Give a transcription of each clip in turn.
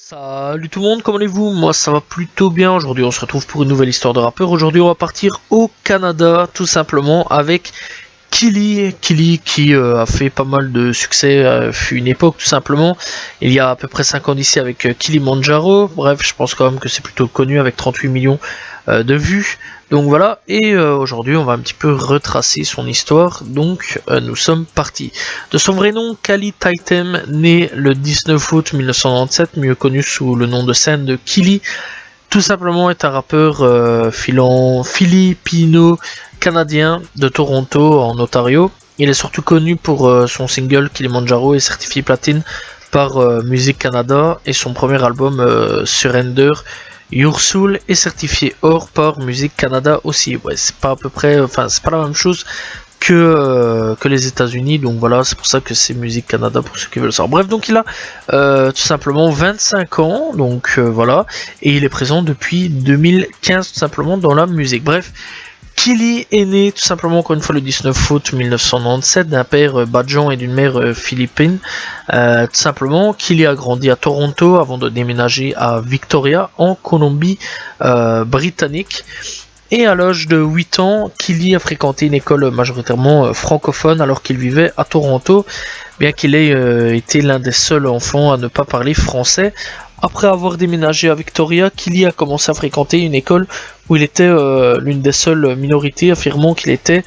Salut tout le monde, comment allez-vous? Moi ça va plutôt bien. Aujourd'hui on se retrouve pour une nouvelle histoire de rappeur. Aujourd'hui on va partir au Canada tout simplement avec Killy qui a fait pas mal de succès, fut une époque tout simplement. Il y a à peu près 5 ans d'ici avec Kilimanjaro. Bref, je pense quand même que c'est plutôt connu avec 38 millions de vues. Donc voilà, et aujourd'hui on va un petit peu retracer son histoire, donc nous sommes partis. De son vrai nom, Kali Taitem, né le 19 août 1997, mieux connu sous le nom de scène de Killy, tout simplement est un rappeur philippino-canadien de Toronto en Ontario. Il est surtout connu pour son single Kilimanjaro et certifié platine par Music Canada, et son premier album Surrender Your Soul est certifié or par Music Canada aussi. Ouais, c'est pas à peu près, enfin c'est pas la même chose que les États-Unis, donc voilà, c'est pour ça que c'est Music Canada pour ceux qui veulent savoir. Bref, donc il a tout simplement 25 ans, donc voilà, et il est présent depuis 2015 tout simplement dans la musique. Bref, Killy est né tout simplement encore une fois le 19 août 1997 d'un père badjan et d'une mère philippine. Tout simplement, Killy a grandi à Toronto avant de déménager à Victoria en Colombie-Britannique. Et à l'âge de 8 ans, Killy a fréquenté une école majoritairement francophone alors qu'il vivait à Toronto, bien qu'il ait été l'un des seuls enfants à ne pas parler français. Après avoir déménagé à Victoria, Killy a commencé à fréquenter une école où il était l'une des seules minorités, affirmant qu'il était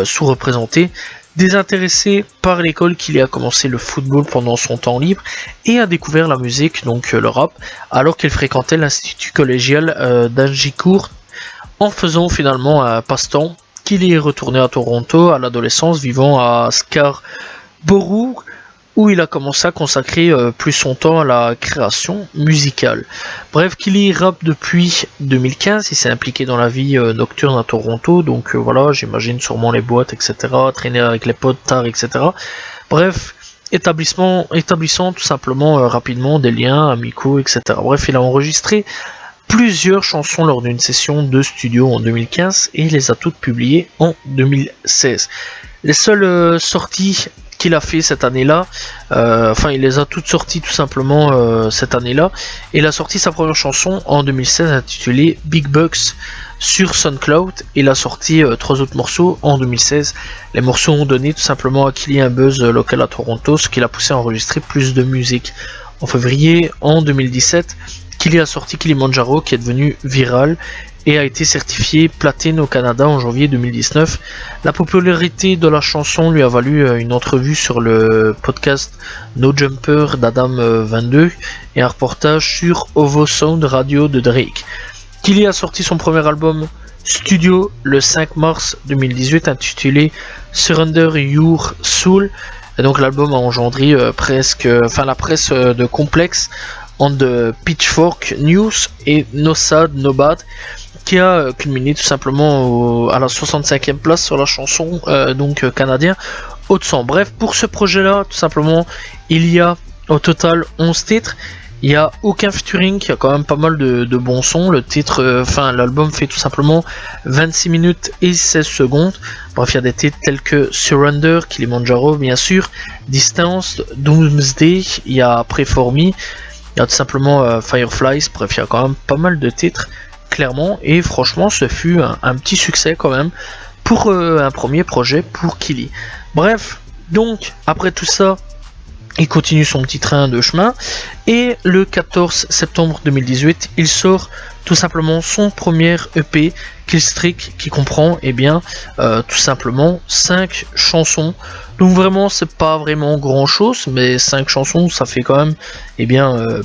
sous-représenté. Désintéressé par l'école, Killy a commencé le football pendant son temps libre et a découvert la musique, donc le rap, alors qu'il fréquentait l'institut collégial d'Agincourt. En faisant finalement un passe-temps, Killy est retourné à Toronto à l'adolescence, vivant à Scarborough, où il a commencé à consacrer plus son temps à la création musicale. Bref, Killy rappe depuis 2015, il s'est impliqué dans la vie nocturne à Toronto, donc voilà, j'imagine sûrement les boîtes, etc., traîner avec les potes tard, etc. Bref, établissant tout simplement rapidement des liens amicaux, etc. Bref, il a enregistré plusieurs chansons lors d'une session de studio en 2015 et les a toutes publiées en 2016. Les seules sorties qu'il a fait cette année-là, il les a toutes sorties tout simplement cette année-là, et il a sorti sa première chanson en 2016 intitulée Big Bucks sur SoundCloud. Il a sorti 3 autres morceaux en 2016. Les morceaux ont donné tout simplement à Killy un buzz local à Toronto, ce qui l'a poussé à enregistrer plus de musique. En février en 2017, Killy a sorti Kilimanjaro, qui est devenu viral et a été certifié platine au Canada en janvier 2019. La popularité de la chanson lui a valu une entrevue sur le podcast No Jumper d'Adam22 et un reportage sur Ovo Sound Radio de Drake. Killy a sorti son premier album studio le 5 mars 2018 intitulé Surrender Your Soul, et donc l'album a engendré la presse de Complex, on the Pitchfork News et No Sad No Bad, qui a culminé tout simplement à la 65e place sur la chanson canadien Haut de Sang. Bref, pour ce projet là tout simplement il y a au total 11 titres. Il n'y a aucun featuring, il y a quand même pas mal de bons sons. L'album fait tout simplement 26 minutes et 16 secondes. Bref, il y a des titres tels que Surrender, Kilimanjaro bien sûr, Distance, Doomsday, il y a Pray For Me, il y a tout simplement Fireflies. Bref, il y a quand même pas mal de titres, clairement, et franchement ce fut un petit succès quand même pour un premier projet pour Killy. Bref, donc après tout ça, il continue son petit train de chemin et le 14 septembre 2018, il sort tout simplement son premier EP Killstreak, qui comprend tout simplement 5 chansons. Donc vraiment c'est pas vraiment grand chose, mais 5 chansons ça fait quand même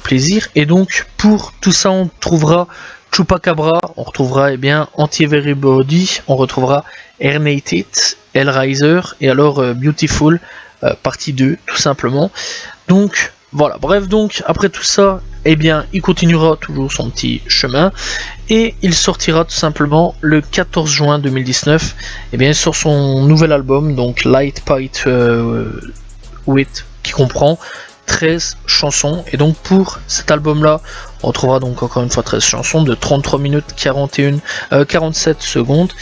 plaisir. Et donc pour tout ça on trouvera Chupacabra, on retrouvera Anti-Everybody, on retrouvera Airnated, Hellraiser et alors Beautiful partie 2 tout simplement. Donc voilà, bref, donc après tout ça, il continuera toujours son petit chemin et il sortira tout simplement le 14 juin 2019 sur son nouvel album, donc Light Pipe With, qui comprend 13 chansons. Et donc pour cet album là on trouvera donc encore une fois 13 chansons de 33 minutes 47 secondes,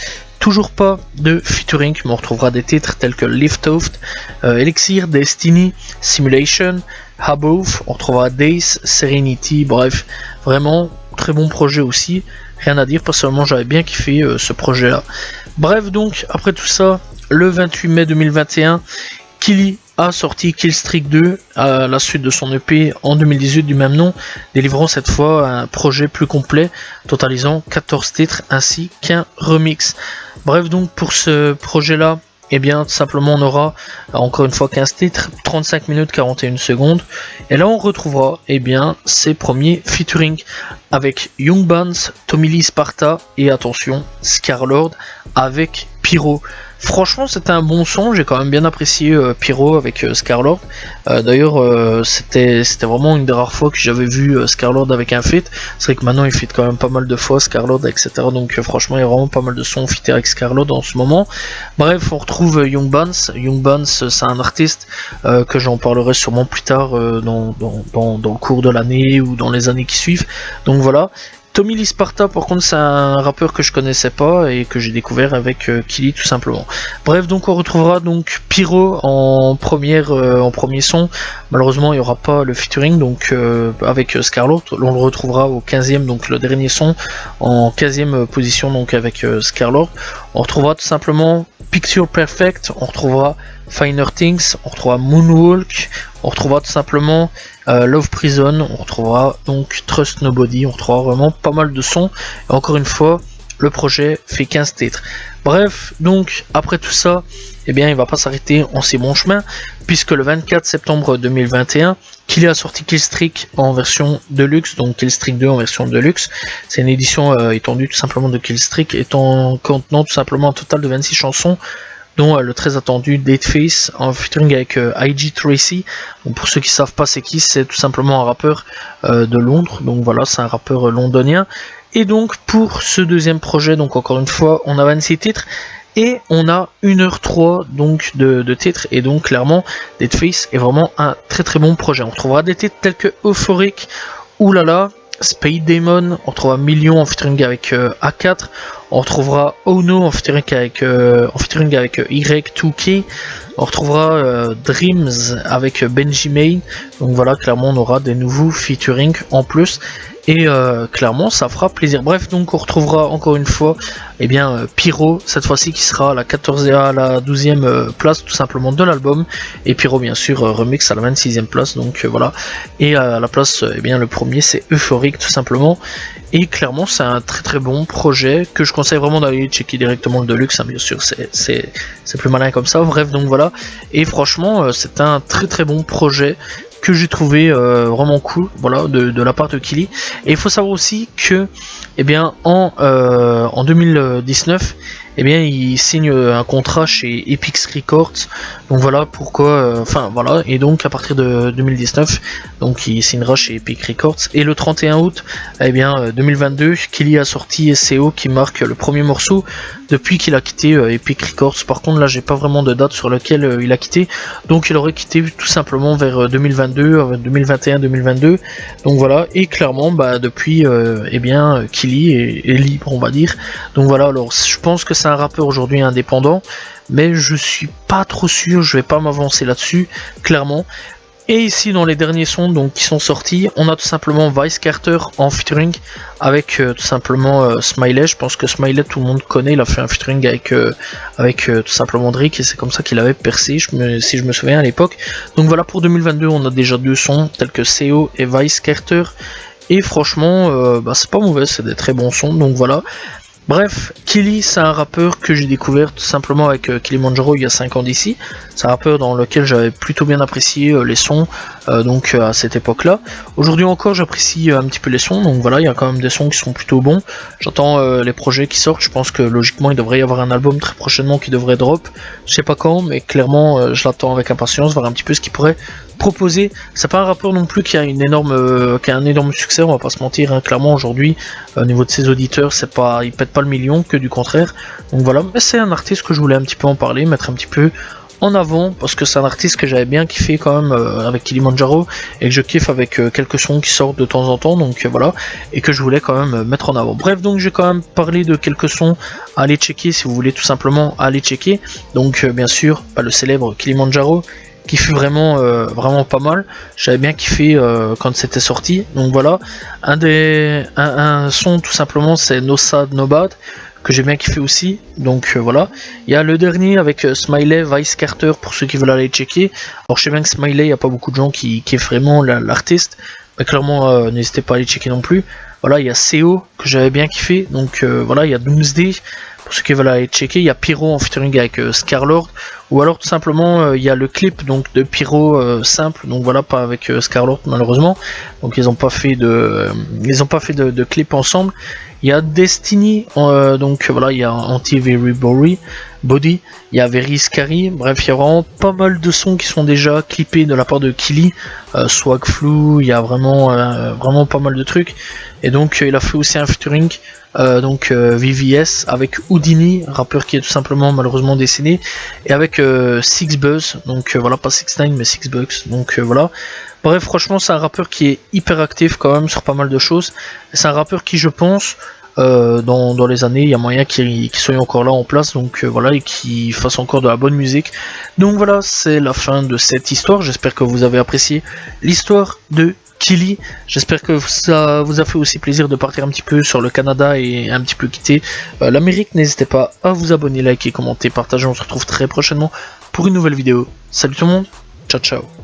toujours pas de featuring, mais on retrouvera des titres tels que Lift Off, Elixir, Destiny, Simulation, Above, on retrouvera Days, Serenity, bref, vraiment très bon projet aussi, rien à dire, personnellement j'avais bien kiffé ce projet là. Bref, donc après tout ça, le 28 mai 2021, Killy a sorti Killstreak 2 à la suite de son EP en 2018 du même nom, délivrant cette fois un projet plus complet, totalisant 14 titres ainsi qu'un remix. Bref, donc pour ce projet là, et bien tout simplement on aura encore une fois 15 titres, 35 minutes 41 secondes, et là on retrouvera et bien ses premiers featuring avec Young Buns, Tommy Lee Sparta et attention Scarlord avec Pyro. Franchement c'était un bon son, j'ai quand même bien apprécié Pyro avec Scarlord. D'ailleurs c'était vraiment une des rares fois que j'avais vu Scarlord avec un feat. C'est vrai que maintenant il feat quand même pas mal de fois Scarlord etc. Donc franchement il y a vraiment pas mal de sons featés avec Scarlord en ce moment. Bref, on retrouve Young Buns. Young Buns c'est un artiste que j'en parlerai sûrement plus tard dans le cours de l'année ou dans les années qui suivent. Donc voilà. Tommy Lee Sparta par contre c'est un rappeur que je connaissais pas et que j'ai découvert avec Killy tout simplement. Bref, donc on retrouvera donc Pyro en premier son. Malheureusement il n'y aura pas le featuring donc avec Scarlord. On le retrouvera au 15e, donc le dernier son en 15e position donc avec Scarlord. On retrouvera tout simplement Picture Perfect, on retrouvera Finer Things, on retrouvera Moonwalk, on retrouvera tout simplement Love Prison, on retrouvera donc Trust Nobody, on retrouvera vraiment pas mal de sons. Et encore une fois, le projet fait 15 titres. Bref, donc après tout ça, eh bien il va pas s'arrêter en si bon chemin, puisque le 24 septembre 2021, Killy a sorti Killstreak en version Deluxe, donc Killstreak 2 en version Deluxe. C'est une édition étendue tout simplement de Killstreak, contenant tout simplement un total de 26 chansons, dont le très attendu Dateface en featuring avec IG Tracy. Donc pour ceux qui savent pas c'est qui, c'est tout simplement un rappeur de Londres, donc voilà, c'est un rappeur londonien. Et donc pour ce deuxième projet, donc encore une fois on a 26 titres et on a 1h03 donc de titres, et donc clairement Dateface est vraiment un très très bon projet. On retrouvera des titres tels que Euphoric, Oulala, Spade Demon, on retrouvera Million en featuring avec A4, on retrouvera Ono en featuring avec Y2K, on retrouvera Dreams avec Benji Main. Donc voilà, clairement on aura des nouveaux featuring en plus, et clairement ça fera plaisir. Bref, donc on retrouvera encore une fois eh bien Pyro, cette fois-ci qui sera à la 12e place tout simplement de l'album, et Pyro bien sûr remix à la 26e place, donc voilà. Et à la place, eh bien le premier c'est Euphoric tout simplement, et clairement c'est un très très bon projet que je conseille vraiment d'aller checker directement le Deluxe, hein, bien sûr c'est plus malin comme ça. Bref, donc voilà, et franchement c'est un très très bon projet que j'ai trouvé vraiment cool, voilà, de la part de Killy. Et il faut savoir aussi que eh bien en 2019 eh bien il signe un contrat chez Epix Records, donc voilà pourquoi, enfin voilà, et donc à partir de 2019 donc il signera chez Epic Records. Et le 31 août eh bien 2022, Killy a sorti SEO qui marque le premier morceau depuis qu'il a quitté Epic Records. Par contre là j'ai pas vraiment de date sur laquelle il a quitté, donc il aurait quitté tout simplement vers 2022, 2021, 2022, donc voilà. Et clairement bah depuis eh bien Killy est libre on va dire, donc voilà. Alors je pense que c'est un rappeur aujourd'hui indépendant, mais je suis pas trop sûr, je vais pas m'avancer là-dessus clairement. Et ici dans les derniers sons donc qui sont sortis, on a tout simplement Vice Carter en featuring avec tout simplement Smiley. Je pense que Smiley tout le monde connaît, il a fait un featuring avec tout simplement Drake, et c'est comme ça qu'il avait percé si je me souviens à l'époque. Donc voilà, pour 2022 on a déjà deux sons tels que SEO et Vice Carter, et franchement bah, c'est pas mauvais, c'est des très bons sons, donc voilà. Bref, Killy c'est un rappeur que j'ai découvert tout simplement avec Kilimanjaro il y a 5 ans d'ici. C'est un rappeur dans lequel j'avais plutôt bien apprécié les sons donc à cette époque là. Aujourd'hui encore j'apprécie un petit peu les sons, donc voilà, il y a quand même des sons qui sont plutôt bons. J'attends les projets qui sortent, je pense que logiquement il devrait y avoir un album très prochainement qui devrait drop. Je sais pas quand, mais clairement je l'attends avec impatience, voir un petit peu ce qu'il pourrait proposer. C'est pas un rappeur non plus qui a un énorme succès, on va pas se mentir, hein. Clairement aujourd'hui au niveau de ses auditeurs il pète pas le million, que du contraire, donc voilà. Mais c'est un artiste que je voulais un petit peu en parler, mettre un petit peu en avant parce que c'est un artiste que j'avais bien kiffé quand même avec Kilimanjaro et que je kiffe avec quelques sons qui sortent de temps en temps, donc voilà, et que je voulais quand même mettre en avant. Bref, donc j'ai quand même parlé de quelques sons à aller checker si vous voulez tout simplement aller checker. Donc bien sûr, le célèbre Kilimanjaro qui fut vraiment vraiment pas mal. J'avais bien kiffé quand c'était sorti. Donc voilà, un son tout simplement, c'est No Sad No Bad que j'ai bien kiffé aussi. Donc voilà, il y a le dernier avec Smiley, Vice Carter pour ceux qui veulent aller checker. Alors je sais bien que Smiley, il n'y a pas beaucoup de gens qui kiffent vraiment l'artiste, mais clairement n'hésitez pas à aller checker non plus. Voilà, il y a CO que j'avais bien kiffé. Donc voilà, il y a Doomsday pour ceux qui veulent aller checker. Il y a Pyro en featuring avec Scarlord, ou alors tout simplement il y a le clip donc de Pyro simple, donc voilà, pas avec Scarlord malheureusement, donc ils n'ont pas fait de clip ensemble. Il y a Destiny, donc voilà, il y a Anti-Very Body, il y a Very Scary, bref, il y a vraiment pas mal de sons qui sont déjà clippés de la part de Killy, Swag Flu, il y a vraiment pas mal de trucs, et donc il a fait aussi un featuring, VVS avec Houdini, rappeur qui est tout simplement malheureusement décédé, et avec Six Buzz, donc voilà, pas 6ix9ine mais Six Bucks, donc voilà. Bref, franchement, c'est un rappeur qui est hyper actif quand même sur pas mal de choses. C'est un rappeur qui, je pense, dans les années, il y a moyen qu'il soit encore là en place, donc voilà, et qu'il fasse encore de la bonne musique. Donc voilà, c'est la fin de cette histoire. J'espère que vous avez apprécié l'histoire de Killy. J'espère que ça vous a fait aussi plaisir de partir un petit peu sur le Canada et un petit peu quitter l'Amérique. N'hésitez pas à vous abonner, liker, commenter, partager. On se retrouve très prochainement pour une nouvelle vidéo. Salut tout le monde, ciao ciao.